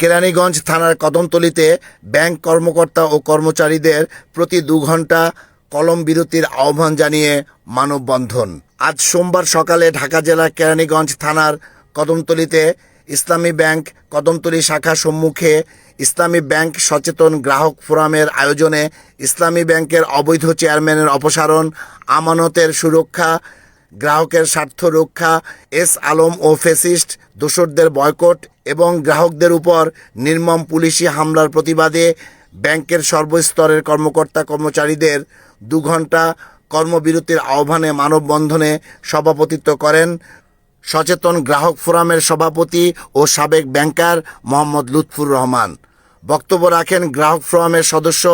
কেরানীগঞ্জ থানার কদমতলীতে ব্যাংক কর্মকর্তা ও কর্মচারীদের প্রতি 2 ঘন্টা কলম বিরতির আহ্বান জানিয়ে মানববন্ধন। আজ সোমবার সকালে ঢাকা জেলার কেরানীগঞ্জ থানার কদমতলীতে ইসলামী ব্যাংক কদমতলী শাখা সম্মুখে ইসলামী ব্যাংক সচেতন গ্রাহক ফোরামের আয়োজনে ইসলামী ব্যাংকের অবৈধ চেয়ারম্যানের অপসারণ, আমানতের সুরক্ষা, গ্রাহকের স্বার্থ রক্ষা, এস আলম ও ফ্যাসিস্ট দোসরদের বয়কট এবং গ্রাহকদের উপর নির্মম পুলিশি হামলার প্রতিবাদে ব্যাংকের সর্বস্তরের কর্মকর্তা কর্মচারীদের 2 ঘন্টা কর্মবিরতির আহ্বানে মানববন্ধনে সভাপতিত্ব করেন সচেতন গ্রাহক ফোরামের সভাপতি ও সাবেক ব্যাংকার মোহাম্মদ লুৎফুর রহমান। বক্তব্য রাখেন গ্রাহক ফোরামের সদস্য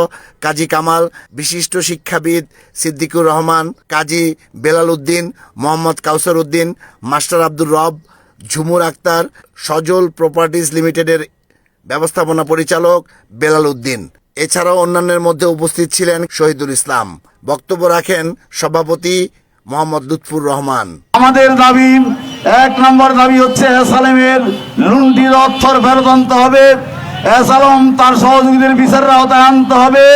কাজী কামাল, বিশিষ্ট শিক্ষাবিদ সিদ্দিকুর রহমান, কাজী বেলাল উদ্দিন, মোহাম্মদ কাউসার উদ্দিন, মাস্টার আব্দুর রব, ঝুমুর আক্তার, সজল প্রপার্টিজ লিমিটেডের ব্যবস্থাপনা পরিচালক বেলাল উদ্দিন। এছাড়াও অন্যান্যের মধ্যে উপস্থিত ছিলেন শহীদুল ইসলাম। বক্তব্য রাখেন সভাপতি মোহাম্মদ লুৎফুর রহমান। আমাদের দাবি, 1 নম্বর দাবি হচ্ছে এস আলমের লুণ্ঠিত অর্থ ফেরত আনতে হবে। এস আলম তার সহযোগীদের বিচারের আওতায় আনতে হবে।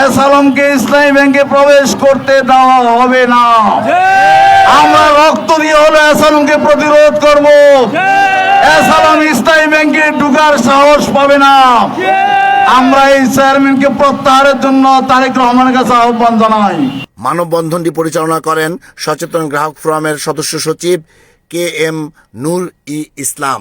এস আলমকে ইসলামী ব্যাংকে প্রবেশ করতে দেওয়া হবে না। আমরা রক্ত দিয়ে হলো এস আলমকে প্রতিরোধ করব। এস আলম ইসলামী ব্যাংকে ঢুকার সাহস পাবে না। আমরা এই চেয়ারম্যানকে প্রত্যাহারের জন্য তারেক রহমানের কাছে আহ্বান জানাই। মানববন্ধনটি পরিচালনা করেন সচেতন গ্রাহক ফোরামের সদস্য সচিব কে এম নূর ই ইসলাম।